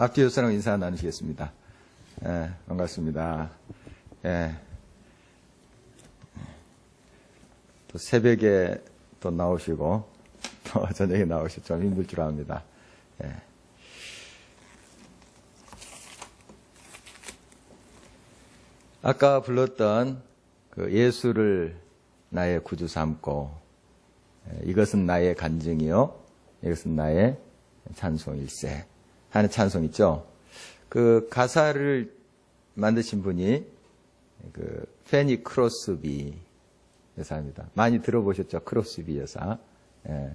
앞뒤 옆사람 인사 나누시겠습니다. 예, 반갑습니다. 예. 또 새벽에 또 나오시고, 또 저녁에 나오시고 좀 힘들 줄 압니다. 예. 아까 불렀던 그 예수를 나의 구주 삼고, 이것은 나의 간증이요, 이것은 나의 찬송일세 하는 찬송 있죠. 그 가사를 만드신 분이 그 페니 크로스비 여사입니다. 많이 들어보셨죠? 크로스비 여사. 예.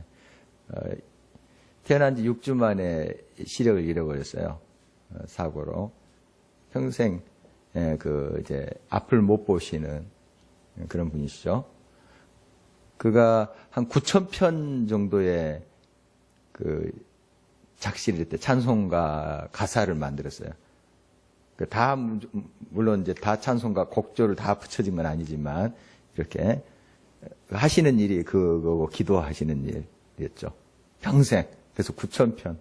태어난 지 6주 만에 시력을 잃어버렸어요. 사고로. 평생 이제 앞을 못 보시는 그런 분이시죠. 그가 한 9,000편 정도의 그 작시를 했대. 찬송가 가사를 만들었어요. 다, 물론 이제 다 찬송가 곡조를 다 붙여진 건 아니지만, 이렇게 하시는 일이 그거고, 기도하시는 일이었죠. 평생. 그래서 9,000편.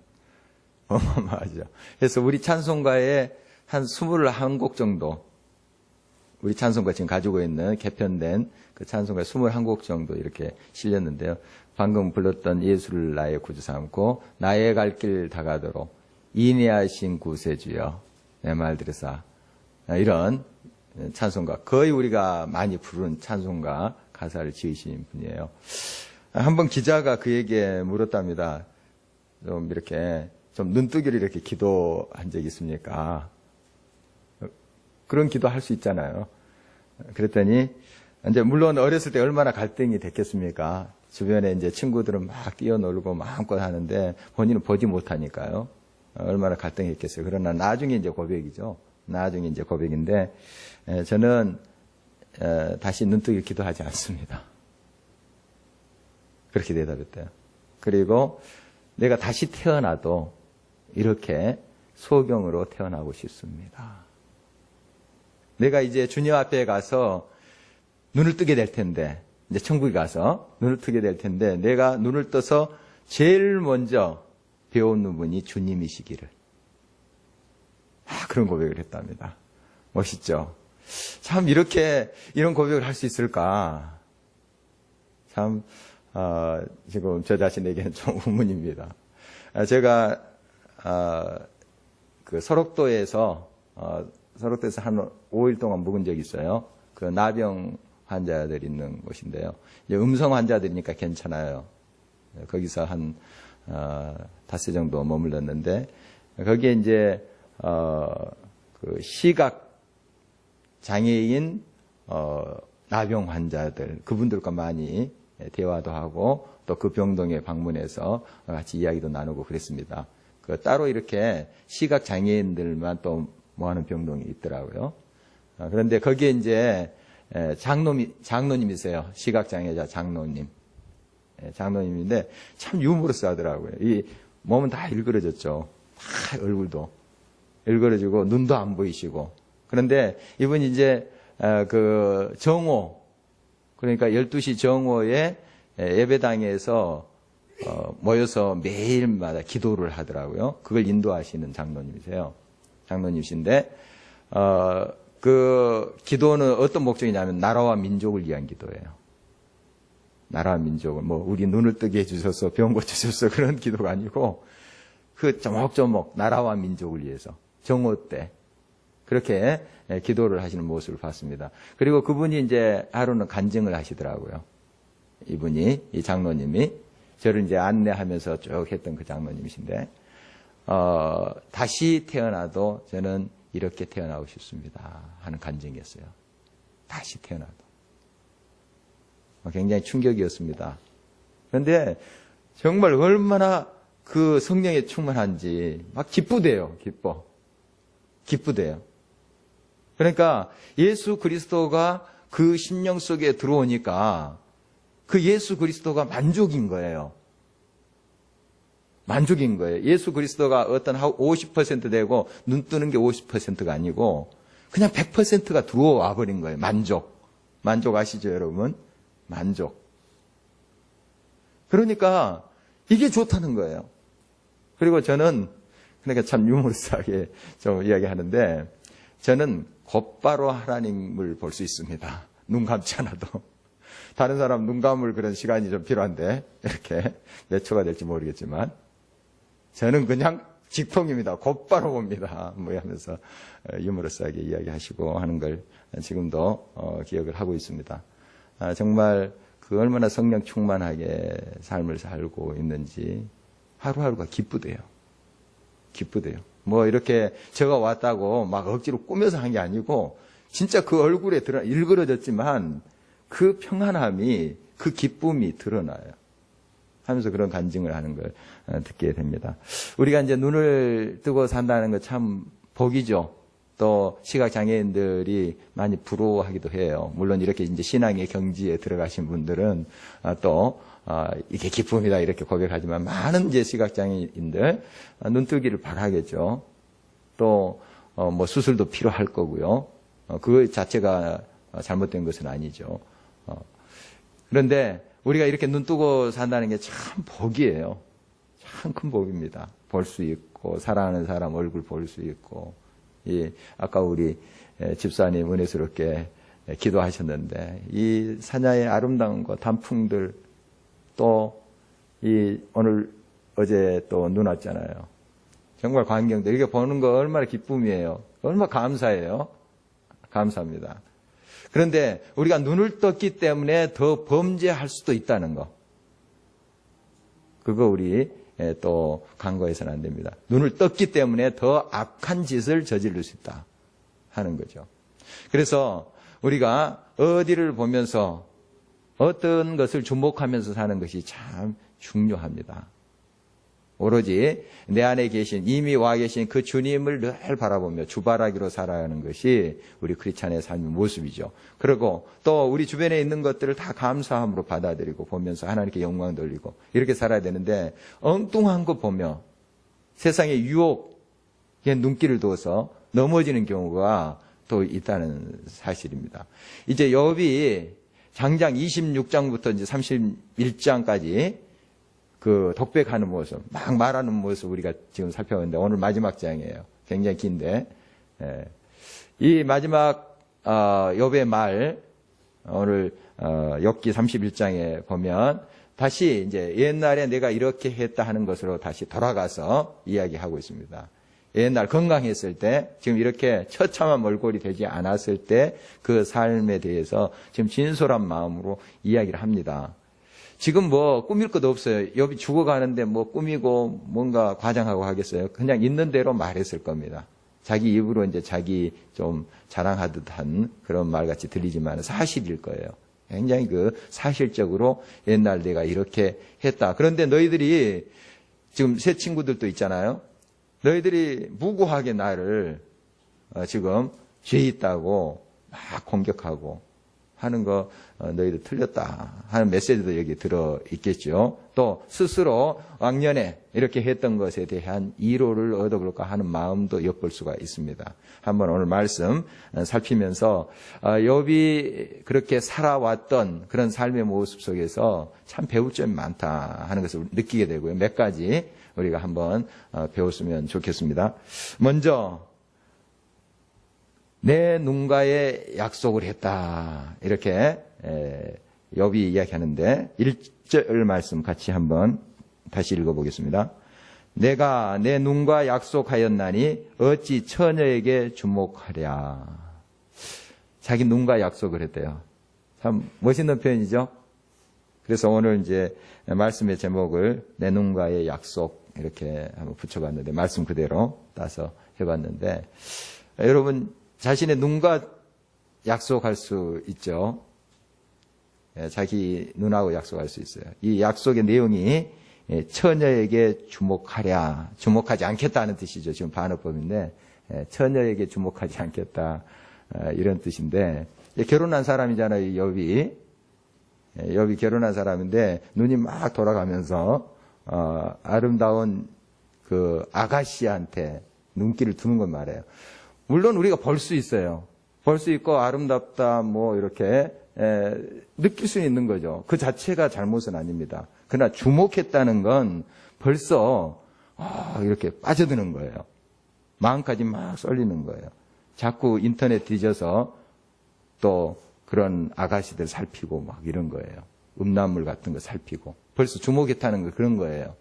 어마어마하죠. 그래서 우리 찬송가에 한 21곡 정도, 우리 찬송가 지금 가지고 있는 개편된 그 찬송가 21곡 정도 이렇게 실렸는데요. 방금 불렀던 예수를 나의 구주 삼고 나의 갈 길 다가도록 인내하신 구세주여 내 말 들으사, 이런 찬송가, 거의 우리가 많이 부르는 찬송가 가사를 지으신 분이에요. 한번 기자가 그에게 물었답니다. 좀 이렇게 좀 눈뜨기로 이렇게 기도한 적 있습니까? 그런 기도 할 수 있잖아요. 그랬더니 이제 물론 어렸을 때 얼마나 갈등이 됐겠습니까? 주변에 이제 친구들은 막 뛰어놀고 마음껏 하는데 본인은 보지 못하니까요. 얼마나 갈등이 있겠어요. 그러나 나중에 이제 고백이죠. 나중에 이제 고백인데, 저는 다시 눈뜨기 기도하지 않습니다. 그렇게 대답했대요. 그리고 내가 다시 태어나도 이렇게 소경으로 태어나고 싶습니다. 내가 이제 주님 앞에 가서 눈을 뜨게 될 텐데, 이제 천국에 가서 눈을 뜨게 될 텐데, 내가 눈을 떠서 제일 먼저 배우는 분이 주님이시기를. 그런 고백을 했답니다. 멋있죠? 참 이런 고백을 할 수 있을까? 참 지금 저 자신에게는 좀 의문입니다. 제가 그 설옥도에서 한 5일 동안 묵은 적이 있어요. 그 나병 환자들 있는 곳인데요. 이제 음성 환자들이니까 괜찮아요. 거기서 한 5세 정도 머물렀는데, 거기에 이제 그 시각 장애인 나병 환자들, 그분들과 많이 대화도 하고 또 그 병동에 방문해서 같이 이야기도 나누고 그랬습니다. 그 따로 이렇게 시각 장애인들만 또 모아놓은 병동이 있더라고요. 그런데 거기에 이제 장로님이세요. 시각장애자 장로님. 장로님인데 참 유머러스 하더라고요. 이 몸은 다 일그러졌죠. 다 얼굴도 일그러지고 눈도 안 보이시고. 그런데 이분이 이제 그 정오, 그러니까 12시 정오에 예배당에서 모여서 매일마다 기도를 하더라고요. 그걸 인도하시는 장로님이세요. 장로님이신데 그 기도는 어떤 목적이냐면 나라와 민족을 위한 기도예요. 나라와 민족을, 우리 눈을 뜨게 해주셔서 병 고쳐주셔서 그런 기도가 아니고, 그 조목조목 나라와 민족을 위해서 정오 때 그렇게 기도를 하시는 모습을 봤습니다. 그리고 그분이 이제 하루는 간증을 하시더라고요. 이분이, 이 장로님이 저를 이제 안내하면서 쭉 했던 그 장로님이신데, 다시 태어나도 저는 이렇게 태어나고 싶습니다 하는 간증이었어요. 다시 태어나도. 굉장히 충격이었습니다. 그런데 정말 얼마나 그 성령에 충만한지 막 기쁘대요. 기쁘대요. 그러니까 예수 그리스도가 그 심령 속에 들어오니까 그 예수 그리스도가 만족인 거예요. 만족인 거예요. 예수 그리스도가 어떤 50% 되고 눈 뜨는 게 50%가 아니고 그냥 100%가 들어와 버린 거예요. 만족 아시죠, 여러분? 만족. 그러니까 이게 좋다는 거예요. 그리고 저는 그러니까 참 유머러스하게 좀 이야기하는데, 저는 곧바로 하나님을 볼 수 있습니다. 눈 감지 않아도. 다른 사람 눈 감을 그런 시간이 좀 필요한데, 이렇게 몇 초가 될지 모르겠지만, 저는 그냥 직통입니다. 곧바로 봅니다. 뭐 하면서 유머러스하게 이야기하시고 하는 걸 지금도 기억을 하고 있습니다. 정말 그 얼마나 성령 충만하게 삶을 살고 있는지 하루하루가 기쁘대요. 기쁘대요. 뭐 이렇게 제가 왔다고 막 억지로 꾸며서 한 게 아니고 진짜 그 얼굴에 일그러졌지만 그 평안함이, 그 기쁨이 드러나요. 하면서 그런 간증을 하는 걸 듣게 됩니다. 우리가 이제 눈을 뜨고 산다는 거 참 복이죠. 또 시각장애인들이 많이 부러워하기도 해요. 물론 이렇게 이제 신앙의 경지에 들어가신 분들은 또 이게 기쁨이다 이렇게 고백하지만, 많은 이제 시각장애인들 눈뜨기를 바라겠죠. 또 뭐 수술도 필요할 거고요. 그 자체가 잘못된 것은 아니죠. 그런데 우리가 이렇게 눈 뜨고 산다는 게 참 복이에요. 참 큰 복입니다. 볼 수 있고, 사랑하는 사람 얼굴 볼 수 있고. 아까 우리 집사님 은혜스럽게 기도하셨는데, 이 사냐의 아름다움과 단풍들, 또 오늘 어제 또 눈 왔잖아요. 정말 광경들 이렇게 보는 거 얼마나 기쁨이에요. 얼마나 감사해요. 감사합니다. 그런데 우리가 눈을 떴기 때문에 더 범죄할 수도 있다는 거, 그거 우리 또 간과해서는 안 됩니다. 눈을 떴기 때문에 더 악한 짓을 저지를 수 있다 하는 거죠. 그래서 우리가 어디를 보면서 어떤 것을 주목하면서 사는 것이 참 중요합니다. 오로지 내 안에 계신, 이미 와 계신 그 주님을 늘 바라보며 주바라기로 살아가는 것이 우리 크리스찬의 삶의 모습이죠. 그리고 또 우리 주변에 있는 것들을 다 감사함으로 받아들이고 보면서 하나님께 영광 돌리고 이렇게 살아야 되는데, 엉뚱한 거 보며 세상의 유혹에 눈길을 두어서 넘어지는 경우가 또 있다는 사실입니다. 이제 욥이 장장 26장부터 이제 31장까지 그 독백하는 모습, 막 말하는 모습 우리가 지금 살펴봤는데, 오늘 마지막 장이에요. 굉장히 긴데, 이 마지막 욥의 말, 오늘 욥기 31장에 보면 다시 이제 옛날에 내가 이렇게 했다 하는 것으로 다시 돌아가서 이야기하고 있습니다. 옛날 건강했을 때, 지금 이렇게 처참한 몰골이 되지 않았을 때 그 삶에 대해서 지금 진솔한 마음으로 이야기를 합니다. 지금 뭐 꾸밀 것도 없어요. 욥이 죽어가는데 뭐 꾸미고 뭔가 과장하고 하겠어요. 그냥 있는 대로 말했을 겁니다. 자기 입으로 이제 자기 좀 자랑하듯한 그런 말같이 들리지만 사실일 거예요. 굉장히 그 사실적으로 옛날 내가 이렇게 했다. 그런데 너희들이 지금 새 친구들도 있잖아요. 너희들이 무고하게 나를 지금 죄 있다고 막 공격하고 하는 거 너희들 틀렸다 하는 메시지도 여기 들어 있겠죠. 또 스스로 왕년에 이렇게 했던 것에 대한 위로를 얻어볼까 하는 마음도 엿볼 수가 있습니다. 한번 오늘 말씀 살피면서 욥이 그렇게 살아왔던 그런 삶의 모습 속에서 참 배울 점이 많다 하는 것을 느끼게 되고요. 몇 가지 우리가 한번 배웠으면 좋겠습니다. 먼저 내 눈과의 약속을 했다. 이렇게 욥이 이야기하는데 1절 말씀 같이 한번 다시 읽어보겠습니다. 내가 내 눈과 약속하였나니 어찌 처녀에게 주목하랴. 자기 눈과 약속을 했대요. 참 멋있는 표현이죠. 그래서 오늘 이제 말씀의 제목을 내 눈과의 약속 이렇게 한번 붙여봤는데, 말씀 그대로 따서 해봤는데, 여러분 자신의 눈과 약속할 수 있죠. 자기 눈하고 약속할 수 있어요. 이 약속의 내용이 처녀에게 주목하랴, 주목하지 않겠다는 뜻이죠. 지금 반어법인데 처녀에게 주목하지 않겠다 이런 뜻인데, 결혼한 사람이잖아요. 욥이 결혼한 사람인데 눈이 막 돌아가면서 아름다운 그 아가씨한테 눈길을 두는 건 말이에요. 물론 우리가 볼 수 있어요. 볼 수 있고 아름답다 뭐 이렇게 느낄 수 있는 거죠. 그 자체가 잘못은 아닙니다. 그러나 주목했다는 건 벌써 이렇게 빠져드는 거예요. 마음까지 막 쏠리는 거예요. 자꾸 인터넷 뒤져서 또 그런 아가씨들 살피고 막 이런 거예요. 음란물 같은 거 살피고. 벌써 주목에 타는 거 그런 거예요.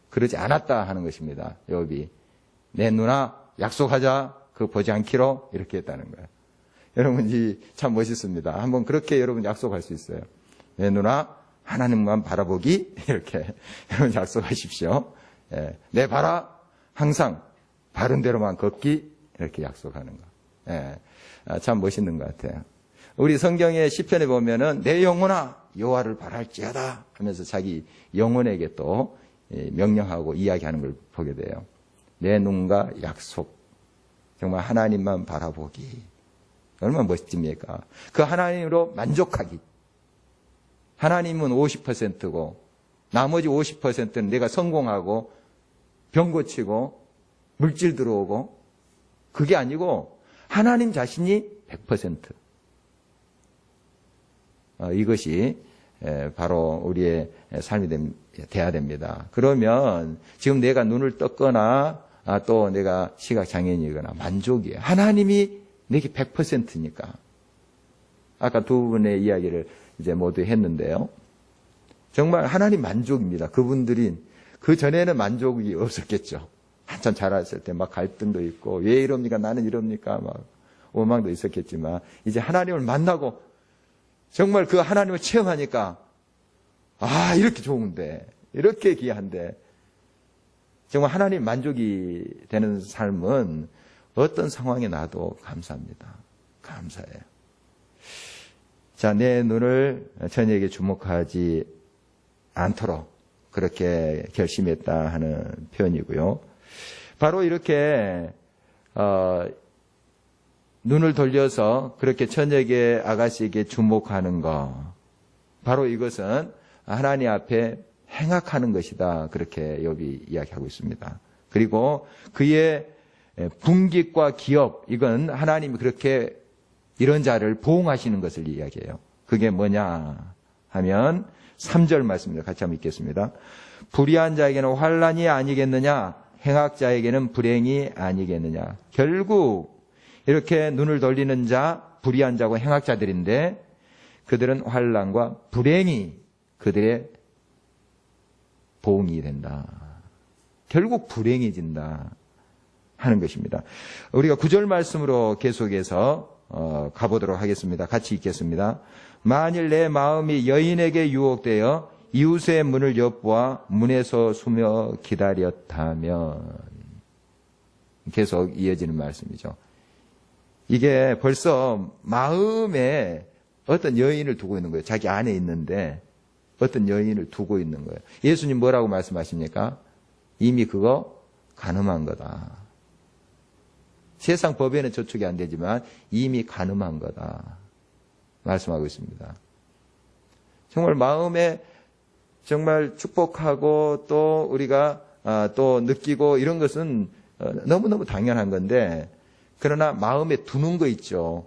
그러지 않았다 하는 것입니다. 욥이. 내 누나 약속하자. 그거 보지 않기로 이렇게 했다는 거예요. 여러분 이 참 멋있습니다. 한번 그렇게 여러분 약속할 수 있어요. 내 누나 하나님만 바라보기 이렇게 여러분 약속하십시오. 예. 내 바라 항상 바른 대로만 걷기 이렇게 약속하는 거. 예. 참 멋있는 것 같아요. 우리 성경의 시편에 보면은 내 영혼아 여호와를 바랄지어다 하면서 자기 영혼에게 또 명령하고 이야기하는 걸 보게 돼요. 내 눈과 약속. 정말 하나님만 바라보기. 얼마나 멋집니까? 그 하나님으로 만족하기. 하나님은 50%고 나머지 50%는 내가 성공하고 병 고치고 물질 들어오고 그게 아니고 하나님 자신이 100%. 이것이 바로 우리의 삶이 돼야 됩니다. 그러면 지금 내가 눈을 떴거나 또 내가 시각장애인이거나 만족이에요. 하나님이 내게 100%니까. 아까 두 분의 이야기를 이제 모두 했는데요. 정말 하나님 만족입니다. 그분들이 그 전에는 만족이 없었겠죠. 한참 자랐을 때 막 갈등도 있고 왜 이럽니까? 나는 이럽니까? 막 원망도 있었겠지만 이제 하나님을 만나고 정말 그 하나님을 체험하니까 이렇게 좋은데 이렇게 귀한데 정말 하나님 만족이 되는 삶은 어떤 상황에 나도 감사합니다. 감사해요. 자, 내 눈을 전에게 주목하지 않도록 그렇게 결심했다 하는 표현이고요. 바로 이렇게 눈을 돌려서 그렇게 처녀의 아가씨에게 주목하는 것, 바로 이것은 하나님 앞에 행악하는 것이다. 그렇게 욥이 이야기하고 있습니다. 그리고 그의 분깃과 기업, 이건 하나님이 그렇게 이런 자를 보응하시는 것을 이야기해요. 그게 뭐냐 하면 3절 말씀입니다. 같이 한번 읽겠습니다. 불의한 자에게는 환난이 아니겠느냐, 행악자에게는 불행이 아니겠느냐. 결국 이렇게 눈을 돌리는 자, 불의한 자고 행악자들인데 그들은 환난과 불행이 그들의 보응이 된다. 결국 불행해진다 하는 것입니다. 우리가 9절 말씀으로 계속해서 가보도록 하겠습니다. 같이 읽겠습니다. 만일 내 마음이 여인에게 유혹되어 이웃의 문을 엿보아 문에서 숨어 기다렸다면, 계속 이어지는 말씀이죠. 이게 벌써 마음에 어떤 여인을 두고 있는 거예요. 자기 안에 있는데 어떤 여인을 두고 있는 거예요. 예수님 뭐라고 말씀하십니까? 이미 그거 간음한 거다. 세상 법에는 저촉이 안 되지만 이미 간음한 거다 말씀하고 있습니다. 정말 마음에 정말 축복하고 또 우리가 또 느끼고 이런 것은 너무너무 당연한 건데, 그러나 마음에 두는 거 있죠.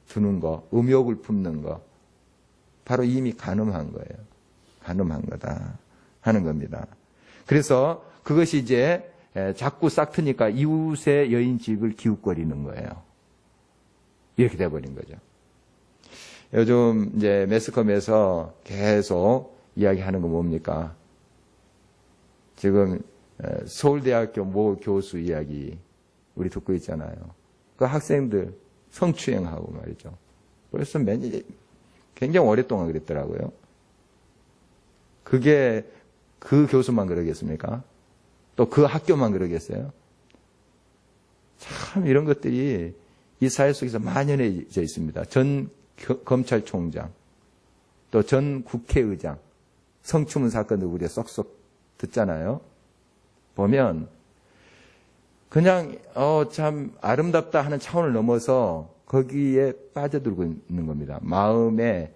두는 거, 음욕을 품는 거, 바로 이미 간음한 거예요. 간음한 거다 하는 겁니다. 그래서 그것이 이제 자꾸 싹트니까 이웃의 여인 집을 기웃거리는 거예요. 이렇게 돼버린 거죠. 요즘 이제 매스컴에서 계속 이야기하는 거 뭡니까? 지금 서울대학교 모 교수 이야기 우리 듣고 있잖아요. 그 학생들 성추행하고 말이죠. 벌써 굉장히 오랫동안 그랬더라고요. 그게 그 교수만 그러겠습니까? 또 그 학교만 그러겠어요? 참 이런 것들이 이 사회 속에서 만연해져 있습니다. 전 검찰총장, 또 전 국회의장, 성추문 사건도 우리가 쏙쏙 듣잖아요. 보면 그냥 참 아름답다 하는 차원을 넘어서 거기에 빠져들고 있는 겁니다. 마음에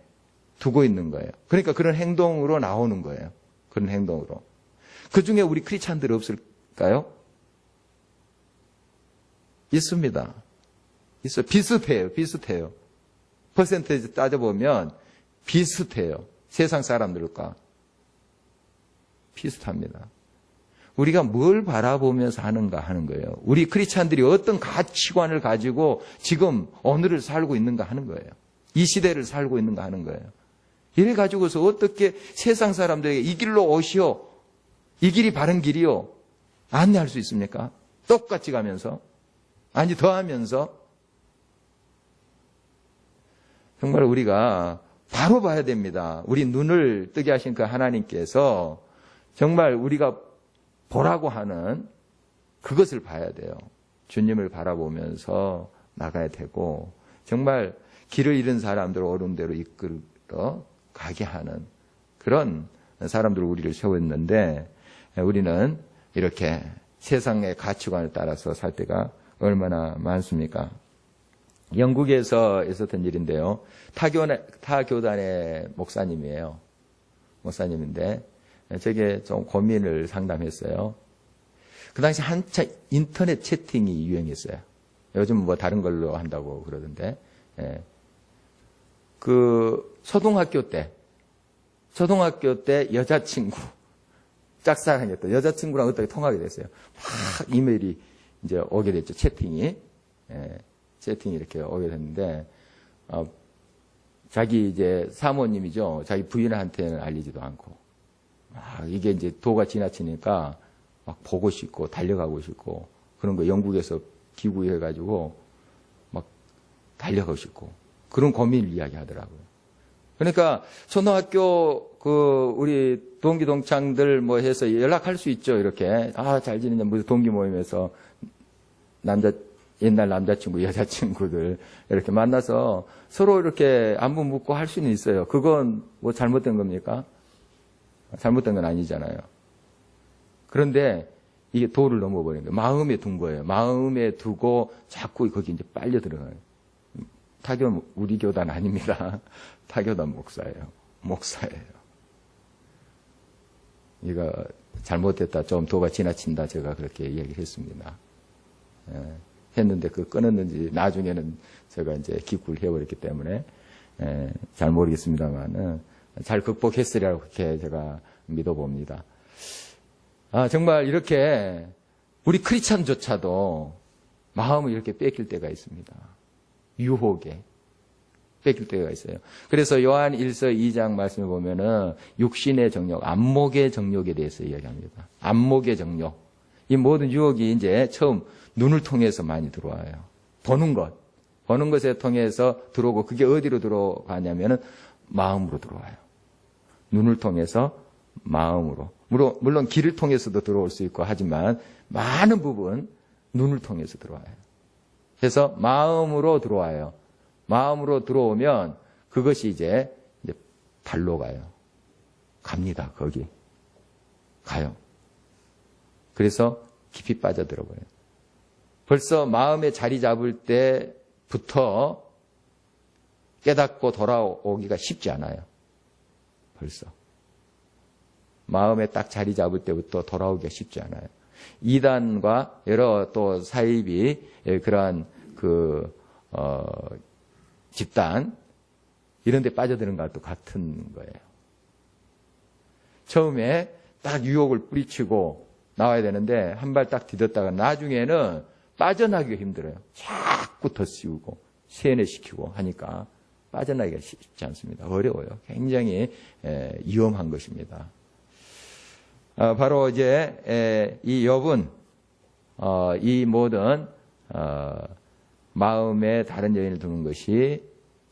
두고 있는 거예요. 그러니까 그런 행동으로 나오는 거예요. 그런 행동으로. 그중에 우리 크리스찬들 없을까요? 있습니다. 비슷해요. 퍼센테이지 따져보면 비슷해요. 세상 사람들과 비슷합니다. 우리가 뭘 바라보면서 하는가 하는 거예요. 우리 크리스찬들이 어떤 가치관을 가지고 지금 오늘을 살고 있는가 하는 거예요. 이 시대를 살고 있는가 하는 거예요. 이래 가지고서 어떻게 세상 사람들에게 이 길로 오시오, 이 길이 바른 길이요, 안내할 수 있습니까? 똑같이 가면서, 아니 더 하면서. 정말 우리가 바로 봐야 됩니다. 우리 눈을 뜨게 하신 그 하나님께서 정말 우리가 보라고 하는 그것을 봐야 돼요. 주님을 바라보면서 나가야 되고, 정말 길을 잃은 사람들을 옳은 대로 이끌어 가게 하는 그런 사람들을 우리를 세웠는데, 우리는 이렇게 세상의 가치관을 따라서 살 때가 얼마나 많습니까? 영국에서 있었던 일인데요. 타교단의 목사님이에요. 목사님인데 저게 좀 고민을 상담했어요. 그 당시 한참 인터넷 채팅이 유행했어요. 요즘 뭐 다른 걸로 한다고 그러던데. 예. 그 초등학교 때 여자친구 짝사랑했던 여자친구랑 어떻게 통하게 됐어요. 막 이메일이 이제 오게 됐죠. 채팅이. 예. 채팅이 이렇게 오게 됐는데, 자기 이제 사모님이죠. 자기 부인한테는 알리지도 않고. 이게 이제 도가 지나치니까 막 보고 싶고, 달려가고 싶고, 그런 거 영국에서 기구해가지고 막 달려가고 싶고, 그런 고민을 이야기 하더라고요. 그러니까 초등학교 우리 동기 동창들 뭐 해서 연락할 수 있죠. 이렇게. 잘 지내냐. 무슨 동기 모임에서 옛날 남자친구, 여자친구들 이렇게 만나서 서로 이렇게 안부 묻고 할 수는 있어요. 그건 뭐 잘못된 겁니까? 잘못된 건 아니잖아요. 그런데 이게 도를 넘어버린 거예요. 마음에 둔 거예요. 마음에 두고 자꾸 거기 이제 빨려 들어가요. 우리 교단 아닙니다. 타교단 목사예요. 이거 잘못됐다. 좀 도가 지나친다. 제가 그렇게 이야기를 했습니다. 했는데 끊었는지 나중에는 제가 이제 기구를 해버렸기 때문에 잘 모르겠습니다만은 잘 극복했으리라고 그렇게 제가 믿어봅니다. 정말 이렇게 우리 크리스찬조차도 마음을 이렇게 뺏길 때가 있습니다. 유혹에 뺏길 때가 있어요. 그래서 요한 1서 2장 말씀을 보면은 육신의 정욕, 안목의 정욕에 대해서 이야기합니다. 안목의 정욕. 이 모든 유혹이 이제 처음 눈을 통해서 많이 들어와요. 보는 것에 통해서 들어오고, 그게 어디로 들어가냐면은 마음으로 들어와요. 눈을 통해서 마음으로. 물론 귀를 통해서도 들어올 수 있고 하지만 많은 부분 눈을 통해서 들어와요. 그래서 마음으로 들어와요. 마음으로 들어오면 그것이 이제 발로 가요. 갑니다. 거기 가요. 그래서 깊이 빠져들어버려요. 벌써 마음에 자리 잡을 때부터 깨닫고 돌아오기가 쉽지 않아요. 벌써. 마음에 딱 자리 잡을 때부터 돌아오기가 쉽지 않아요. 이단과 여러 또 사이비 그러한 집단 이런 데 빠져드는 것과 같은 거예요. 처음에 딱 유혹을 뿌리치고 나와야 되는데 한 발 딱 디뎠다가 나중에는 빠져나기가 힘들어요. 자꾸 더 씌우고 세뇌시키고 하니까 빠져나기가 쉽지 않습니다. 어려워요. 굉장히 위험한 것입니다. 바로 이제 이 욥은 이 모든 마음에 다른 여인을 두는 것이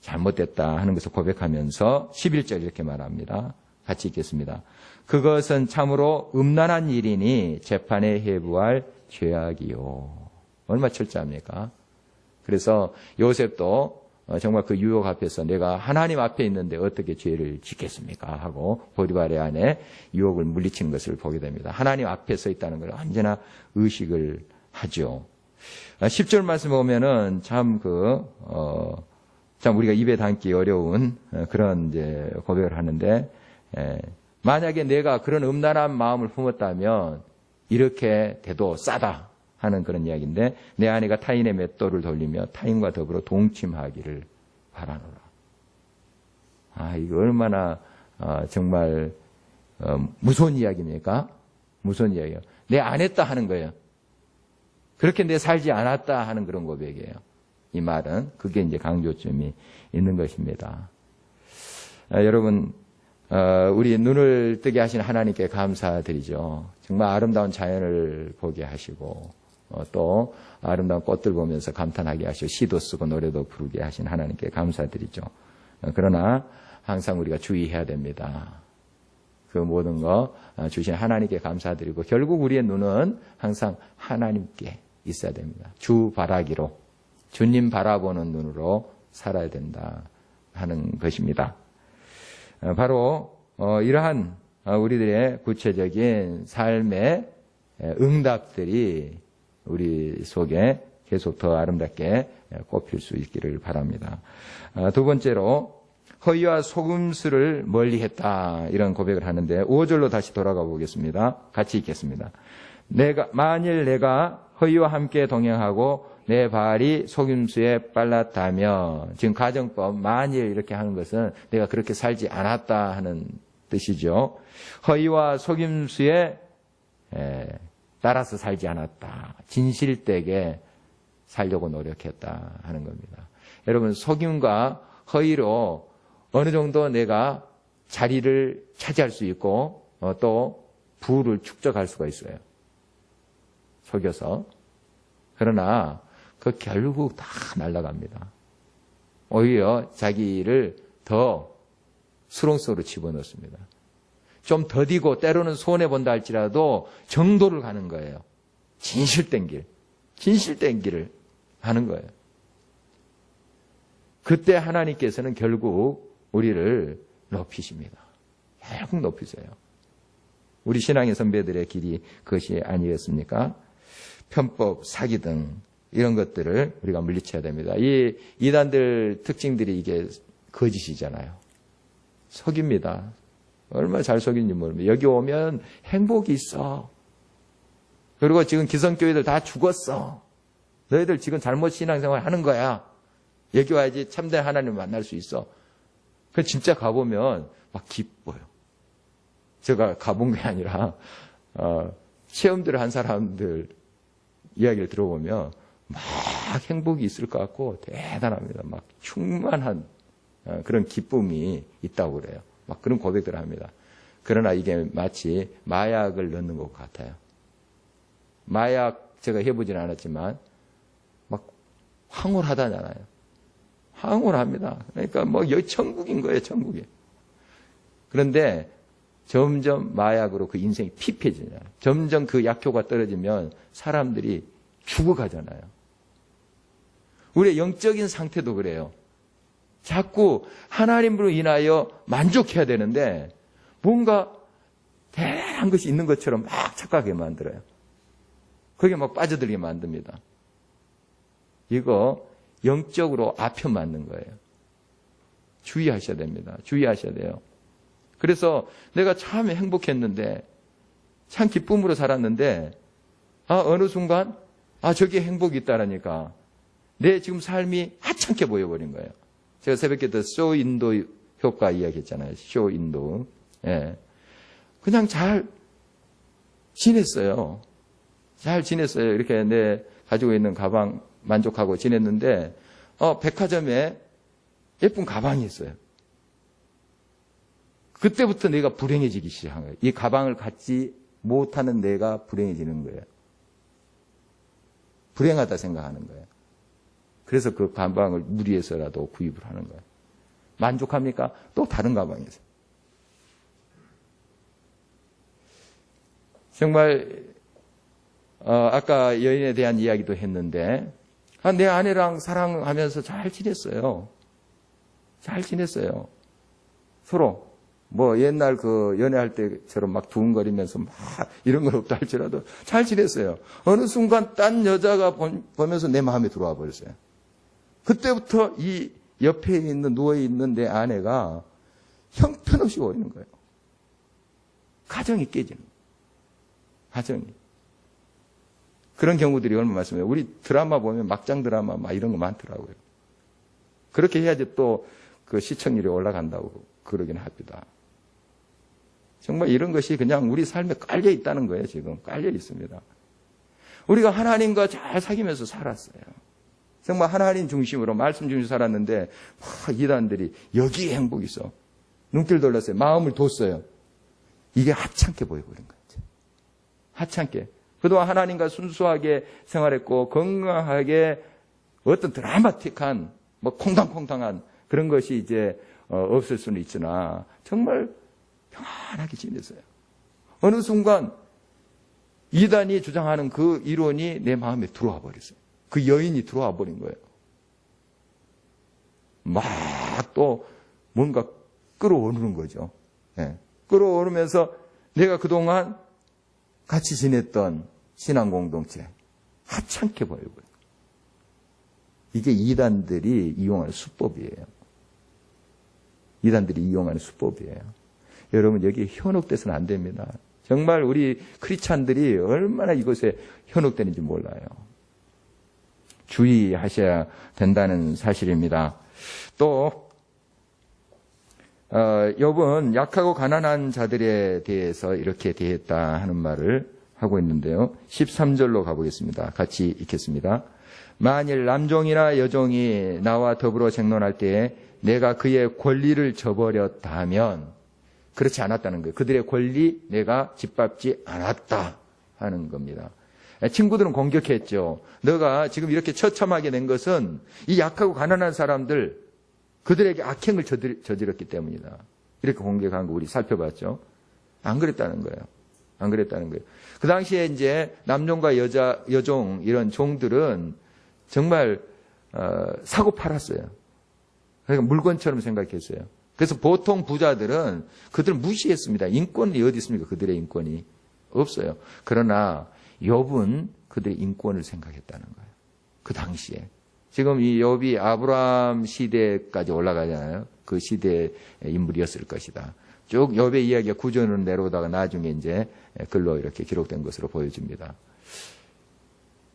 잘못됐다 하는 것을 고백하면서 11절 이렇게 말합니다. 같이 읽겠습니다. 그것은 참으로 음란한 일이니 재판에 회부할 죄악이요. 얼마나 철저합니까? 그래서 요셉도 정말 그 유혹 앞에서 내가 하나님 앞에 있는데 어떻게 죄를 짓겠습니까? 하고 보디발의 안에 유혹을 물리치는 것을 보게 됩니다. 하나님 앞에 서 있다는 걸 언제나 의식을 하죠. 10절 말씀 보면은 참 우리가 입에 담기 어려운 그런 이제 고백을 하는데, 만약에 내가 그런 음란한 마음을 품었다면 이렇게 돼도 싸다 하는 그런 이야기인데, 내 아내가 타인의 맷돌을 돌리며 타인과 더불어 동침하기를 바라노라. 이거 얼마나 정말 무서운 이야기입니까? 무서운 이야기예요. 내 안 했다 하는 거예요. 그렇게 내 살지 않았다 하는 그런 고백이에요. 이 말은 그게 이제 강조점이 있는 것입니다. 여러분, 우리 눈을 뜨게 하신 하나님께 감사드리죠. 정말 아름다운 자연을 보게 하시고 또 아름다운 꽃들 보면서 감탄하게 하시고 시도 쓰고 노래도 부르게 하신 하나님께 감사드리죠. 그러나 항상 우리가 주의해야 됩니다. 그 모든 거 주신 하나님께 감사드리고 결국 우리의 눈은 항상 하나님께 있어야 됩니다. 주 바라기로, 주님 바라보는 눈으로 살아야 된다 하는 것입니다. 바로 이러한 우리들의 구체적인 삶의 응답들이 우리 속에 계속 더 아름답게 꼽힐 수 있기를 바랍니다. 두 번째로 허위와 속임수를 멀리했다 이런 고백을 하는데 5절로 다시 돌아가 보겠습니다. 같이 읽겠습니다. 만일 내가 허위와 함께 동행하고 내 발이 속임수에 빨랐다면, 지금 가정법 만일 이렇게 하는 것은 내가 그렇게 살지 않았다 하는 뜻이죠. 허위와 속임수에 따라서 살지 않았다. 진실되게 살려고 노력했다 하는 겁니다. 여러분, 속임과 허위로 어느 정도 내가 자리를 차지할 수 있고 또 부를 축적할 수가 있어요. 속여서. 그러나 그 결국 다 날아갑니다. 오히려 자기를 더 수렁속으로 집어넣습니다. 좀 더디고 때로는 손해본다 할지라도 정도를 가는 거예요. 진실된 길을 하는 거예요. 그때 하나님께서는 결국 우리를 높이십니다. 결국 높이세요. 우리 신앙의 선배들의 길이 그것이 아니었습니까? 편법, 사기 등 이런 것들을 우리가 물리쳐야 됩니다. 이 이단들 특징들이 이게 거짓이잖아요. 속입니다. 얼마나 잘 속인지 모릅니다. 여기 오면 행복이 있어. 그리고 지금 기성교회들 다 죽었어. 너희들 지금 잘못 신앙생활 하는 거야. 여기 와야지 참된 하나님을 만날 수 있어. 그 진짜 가보면 막 기뻐요. 제가 가본 게 아니라 체험들을 한 사람들 이야기를 들어보면 막 행복이 있을 것 같고 대단합니다. 막 충만한 그런 기쁨이 있다고 그래요. 막 그런 고백들을 합니다. 그러나 이게 마치 마약을 넣는 것 같아요. 마약 제가 해보지는 않았지만 막 황홀하다잖아요. 황홀합니다. 그러니까 뭐 여기 천국인 거예요, 천국이. 그런데 점점 마약으로 그 인생이 피폐해지잖아요. 점점 그 약효가 떨어지면 사람들이 죽어가잖아요. 우리의 영적인 상태도 그래요. 자꾸 하나님으로 인하여 만족해야 되는데 뭔가 대단한 것이 있는 것처럼 막 착각하게 만들어요. 그게 막 빠져들게 만듭니다. 이거 영적으로 아편 맞는 거예요. 주의하셔야 됩니다. 주의하셔야 돼요. 그래서 내가 참 행복했는데 참 기쁨으로 살았는데 어느 순간 저기에 행복이 있다라니까 내 지금 삶이 하찮게 보여버린 거예요. 제가 새벽에 쇼인도 효과 이야기했잖아요. 쇼인도. 예. 그냥 잘 지냈어요. 잘 지냈어요. 이렇게 내 가지고 있는 가방 만족하고 지냈는데 백화점에 예쁜 가방이 있어요. 그때부터 내가 불행해지기 시작한 거예요. 이 가방을 갖지 못하는 내가 불행해지는 거예요. 불행하다 생각하는 거예요. 그래서 그 가방을 무리해서라도 구입을 하는 거예요. 만족합니까? 또 다른 가방이 있어요. 정말 아까 여인에 대한 이야기도 했는데 내 아내랑 사랑하면서 잘 지냈어요. 잘 지냈어요. 서로 뭐 옛날 그 연애할 때처럼 막 두근거리면서 막 이런 건 없다 할지라도 잘 지냈어요. 어느 순간 딴 여자가 보면서 내 마음에 들어와 버렸어요. 그때부터 이 옆에 있는 누워있는 내 아내가 형편없이 보이는 거예요. 가정이 깨지는 거예요. 가정이. 그런 경우들이 얼마나 많습니다. 우리 드라마 보면 막장 드라마 막 이런 거 많더라고요. 그렇게 해야지 또 그 시청률이 올라간다고 그러긴 합니다. 정말 이런 것이 그냥 우리 삶에 깔려 있다는 거예요. 지금 깔려 있습니다. 우리가 하나님과 잘 사귀면서 살았어요. 정말 하나님 중심으로 말씀 중심으로 살았는데 이단들이 여기에 행복이 있어. 눈길 돌렸어요. 마음을 뒀어요. 이게 하찮게 보여버린 거죠. 하찮게. 그동안 하나님과 순수하게 생활했고 건강하게 어떤 드라마틱한 콩당콩당한 그런 것이 이제 없을 수는 있으나 정말 평안하게 지냈어요. 어느 순간 이단이 주장하는 그 이론이 내 마음에 들어와 버렸어요. 그 여인이 들어와 버린 거예요. 막 또 뭔가 끌어오르는 거죠. 네. 끌어오르면서 내가 그동안 같이 지냈던 신앙 공동체 하찮게 보여버려요. 이게 이단들이 이용하는 수법이에요. 이단들이 이용하는 수법이에요. 여러분 여기 현혹돼서는 안 됩니다. 정말 우리 크리스찬들이 얼마나 이것에 현혹되는지 몰라요. 주의하셔야 된다는 사실입니다. 또 욥은 약하고 가난한 자들에 대해서 이렇게 대했다 하는 말을 하고 있는데요. 13절로 가보겠습니다. 같이 읽겠습니다. 만일 남종이나 여종이 나와 더불어 쟁론할 때에 내가 그의 권리를 저버렸다면 그렇지 않았다는 거예요. 그들의 권리 내가 짓밟지 않았다 하는 겁니다. 친구들은 공격했죠. 너가 지금 이렇게 처참하게 된 것은 이 약하고 가난한 사람들 그들에게 악행을 저질렀기 때문이다. 이렇게 공격한 거 우리 살펴봤죠. 안 그랬다는 거예요. 안 그랬다는 거예요. 그 당시에 이제 남종과 여종 이런 종들은 정말 사고 팔았어요. 그러니까 물건처럼 생각했어요. 그래서 보통 부자들은 그들을 무시했습니다. 인권이 어디 있습니까? 그들의 인권이 없어요. 그러나 욥은 그들의 인권을 생각했다는 거예요. 그 당시에. 지금 이 욥이 아브라함 시대까지 올라가잖아요. 그 시대의 인물이었을 것이다. 쭉 욥의 이야기가 구전으로 내려오다가 나중에 이제 글로 이렇게 기록된 것으로 보여집니다.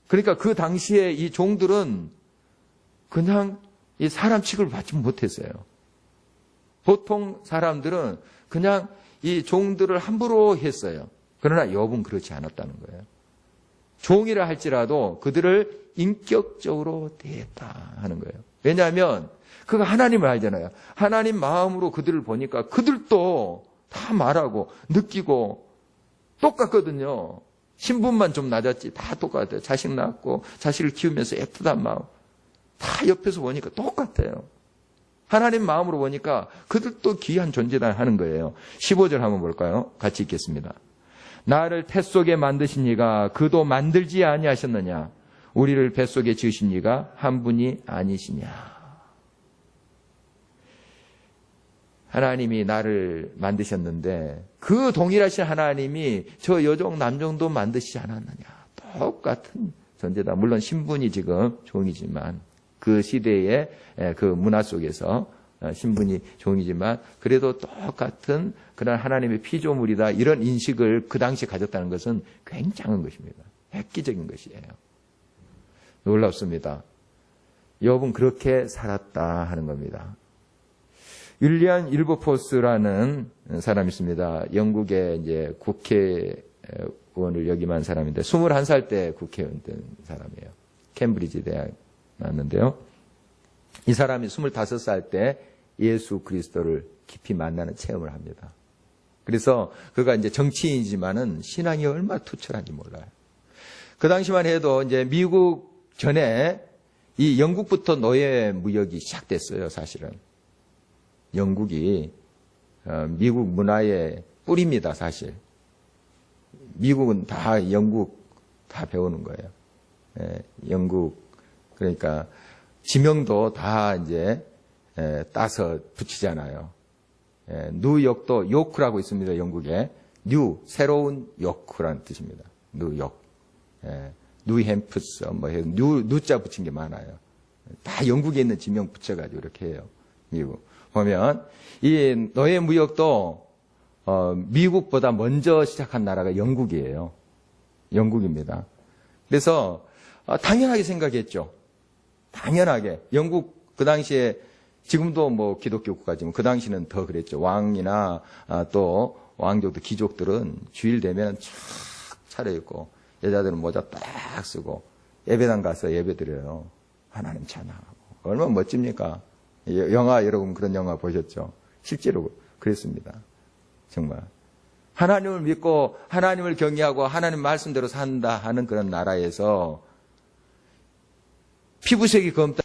그러니까 그 당시에 이 종들은 그냥 이 사람 취급을 받지 못했어요. 보통 사람들은 그냥 이 종들을 함부로 했어요. 그러나 욥은 그렇지 않았다는 거예요. 종이라 할지라도 그들을 인격적으로 대했다 하는 거예요. 왜냐하면 그가 하나님을 알잖아요. 하나님 마음으로 그들을 보니까 그들도 다 말하고 느끼고 똑같거든요. 신분만 좀 낮았지 다 똑같아요. 자식 낳았고 자식을 키우면서 애틋한 마음 다 옆에서 보니까 똑같아요. 하나님 마음으로 보니까 그들도 귀한 존재다 하는 거예요. 15절 한번 볼까요? 같이 읽겠습니다. 나를 뱃속에 만드신 이가 그도 만들지 아니하셨느냐? 우리를 뱃속에 지으신 이가 한 분이 아니시냐? 하나님이 나를 만드셨는데 그 동일하신 하나님이 저 여종 남종도 만드시지 않았느냐? 똑같은 존재다. 물론 신분이 지금 종이지만 그 시대의 그 문화 속에서 신분이 종이지만 그래도 똑같은 그런 하나님의 피조물이다. 이런 인식을 그 당시에 가졌다는 것은 굉장한 것입니다. 획기적인 것이에요. 놀랍습니다. 욥은 그렇게 살았다 하는 겁니다. 윌리엄 일버포스라는 사람이 있습니다. 영국의 이제 국회의원을 역임한 사람인데 21살 때 국회의원 된 사람이에요. 캠브리지 대학 나왔는데요. 이 사람이 25살 때 예수 그리스도를 깊이 만나는 체험을 합니다. 그래서 그가 이제 정치인이지만은 신앙이 얼마나 투철한지 몰라요. 그 당시만 해도 이제 미국 전에 이 영국부터 노예 무역이 시작됐어요, 사실은. 영국이 미국 문화의 뿌리입니다, 사실. 미국은 다 영국 다 배우는 거예요. 영국 그러니까 지명도 다 이제 따서 붙이잖아요. 뉴욕도 요크라고 있습니다. 영국에 뉴 새로운 요크라는 뜻입니다. 뉴욕, 뉴햄프스 뭐 뉴자 붙인 게 많아요. 다 영국에 있는 지명 붙여가지고 이렇게 해요. 미국 보면 이 노예 무역도 미국보다 먼저 시작한 나라가 영국이에요. 영국입니다. 그래서 당연하게 생각했죠. 당연하게 영국 그 당시에 지금도 뭐 기독교 국가지만 그 당시는 더 그랬죠. 왕이나 또 왕족들, 귀족들은 주일 되면 촥 차려입고 여자들은 모자 딱 쓰고 예배당 가서 예배 드려요. 하나님 찬양하고. 얼마나 멋집니까? 영화, 여러분 그런 영화 보셨죠? 실제로 그랬습니다. 정말. 하나님을 믿고 하나님을 경외하고 하나님 말씀대로 산다 하는 그런 나라에서 피부색이 검다